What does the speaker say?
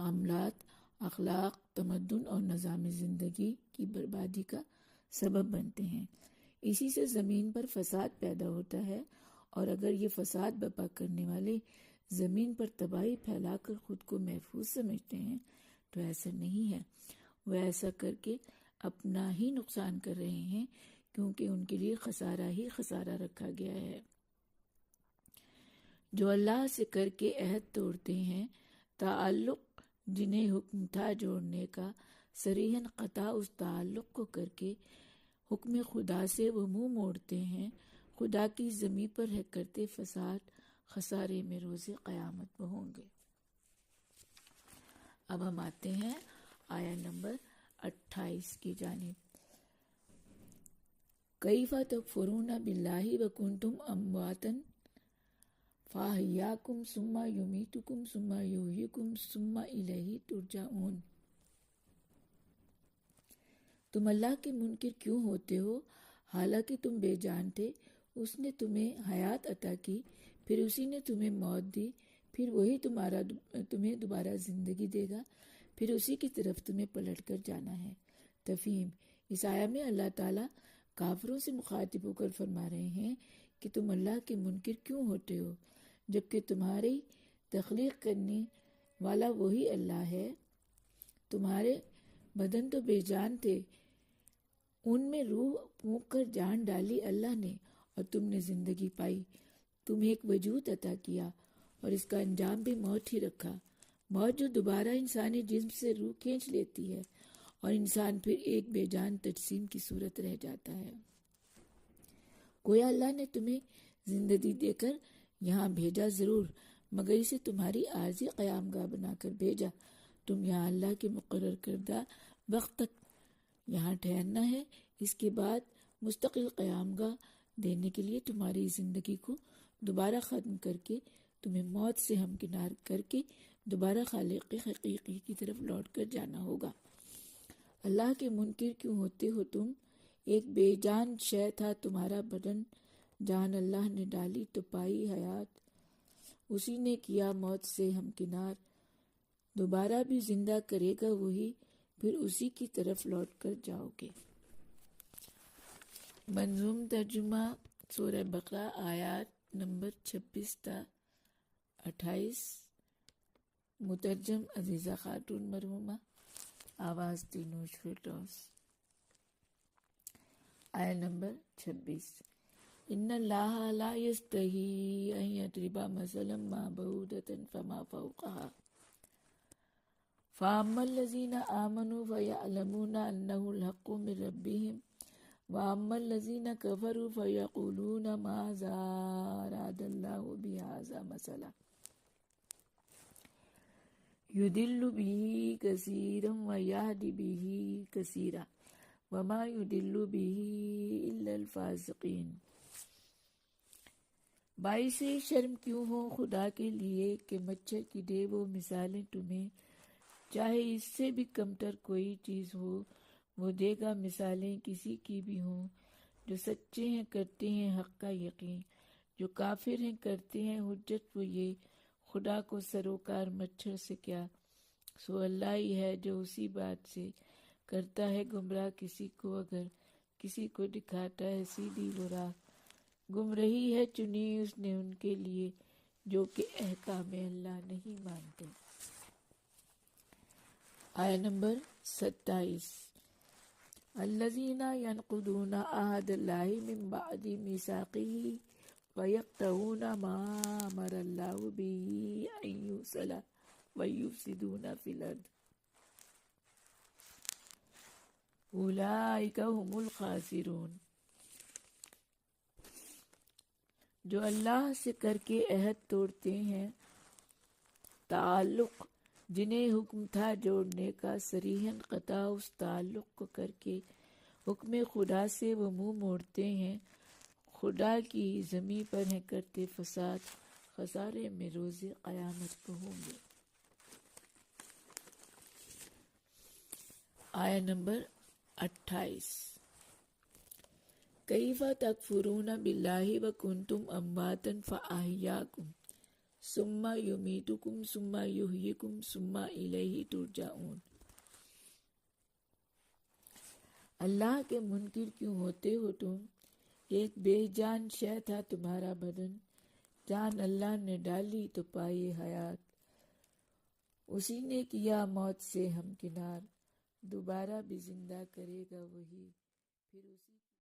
معاملات، اخلاق، تمدن اور نظام زندگی کی بربادی کا سبب بنتے ہیں۔ اسی سے زمین پر فساد پیدا ہوتا ہے، اور اگر یہ فساد برپا کرنے والے زمین پر تباہی پھیلا کر خود کو محفوظ سمجھتے ہیں تو ایسا نہیں ہے، وہ ایسا کر کے اپنا ہی نقصان کر رہے ہیں، کیونکہ ان کے لیے خسارہ ہی خسارہ رکھا گیا ہے۔ جو اللہ سے کر کے عہد توڑتے ہیں، تعلق جنہیں حکم تھا جوڑنے کا، صریحاً قطع اس تعلق کو کر کے حکم خدا سے وہ منہ موڑتے ہیں، خدا کی زمین پر ہے کرتے فساد، خسارے میں روز قیامت میں ہوں گے۔ اب ہم آتے ہیں آیہ نمبر 28 کی جانب۔ کیف تکفرون باللہ وکنتم امواتا فاحیاکم ثم یمیتکم ثم یحییکم ثم الیہ ترجعون۔ تم اللہ کے منکر کیوں ہوتے ہو حالانکہ تم بے جان تھے؟ اس نے تمہیں حیات عطا کی، پھر اسی نے تمہیں موت دی، پھر وہی تمہیں دوبارہ زندگی دے گا، پھر اسی کی طرف تمہیں پلٹ کر جانا ہے۔ تفہیم: اس آیہ میں اللہ تعالیٰ کافروں سے مخاطب ہو کر فرما رہے ہیں کہ تم اللہ کے منکر کیوں ہوتے ہو جبکہ تمہاری تخلیق کرنے والا وہی اللہ ہے۔ تمہارے بدن تو بے جان تھے، ان میں روح پھونک کر جان ڈالی اللہ نے، اور تم نے زندگی پائی، تمہیں ایک وجود عطا کیا، اور اس کا انجام بھی موت ہی رکھا۔ موت جو دوبارہ انسانی جسم سے روح کھینچ لیتی ہے، اور انسان پھر ایک بے جان تجسیم کی صورت رہ جاتا ہے۔ گویا اللہ نے تمہیں زندگی دے کر یہاں بھیجا ضرور، مگر اسے تمہاری عارضی قیام گاہ بنا کر بھیجا۔ تم یہاں اللہ کے مقرر کردہ وقت تک یہاں ٹھہرنا ہے، اس کے بعد مستقل قیام گاہ دینے کے لیے تمہاری زندگی کو دوبارہ ختم کر کے تمہیں موت سے ہمکنار کر کے دوبارہ خالق حقیقی کی طرف لوٹ کر جانا ہوگا۔ اللہ کے منکر کیوں ہوتے ہو تم؟ ایک بے جان شے تھا تمہارا بدن، جان اللہ نے ڈالی تو پائی حیات، اسی نے کیا موت سے ہمکنار، دوبارہ بھی زندہ کرے گا وہی، پھر اسی کی طرف لوٹ کر جاؤ گے۔ منظوم ترجمہ سورہ بقرہ آیات نمبر 26 تا 28، مترجم عزیزہ خاتون مرحومہ، آواز تینوش فردوس۔ آیہ نمبر 26۔ ان اللہ لا یستحی ان یضرب مثلا ما بعوضۃ فما فوقہا فاما الذین آمنوا فیعلمون انہ الحق من ربہم واما الذین کفروا فیقولون ماذا اراد اللہ بہذا مثلا یضل بہ کثیرا ویہدی بہ کثیرا وما یضل بہ الا الفاسقین۔ باعث شرم کیوں ہو خدا کے لیے کہ مچھر کی دے وہ مثالیں تمہیں، چاہے اس سے بھی کمتر کوئی چیز ہو وہ دے گا مثالیں کسی کی بھی ہوں۔ جو سچے ہیں کرتے ہیں حق کا یقین، جو کافر ہیں کرتے ہیں حجت وہ یہ، خدا کو سروکار مچھر سے کیا، سو اللہ ہی ہے جو اسی بات سے کرتا ہے گمراہ کسی کو، اگر کسی کو دکھاتا ہے سیدھی وہ راہ، گمراہی ہے چنی اس نے ان کے لیے جو کہ احکام اللہ نہیں مانتے۔ آیہ نمبر 27۔ الذین ینقضون عہد اللہ من بعد میثاقہ ویقطعون ما امر اللہ بہ ان یوصل ویفسدون فی الارض اولئک ھم الخاسرون۔ جو اللہ سے کر کے عہد توڑتے ہیں، تعلق جنہیں حکم تھا جوڑنے کا، صریحاً قطع اس تعلق کو کر کے حکم خدا سے وہ منہ موڑتے ہیں، خدا کی زمین پر ہیں کرتے فساد، خسارے میں روز قیامت کو ہوں گے۔ آیہ نمبر 28۔ کیف تکفرون باللہ وکنتم امواتا فاحیاکم ثم یمیتکم ثم یحییکم ثم الیہ ترجعون۔ اللہ کے منکر کیوں ہوتے ہو تم؟ ایک بے جان شے تھا تمہارا بدن، جان اللہ نے ڈالی تو پائی حیات، اسی نے کیا موت سے ہمکنار، دوبارہ بھی زندہ کرے گا وہی، پھر اسی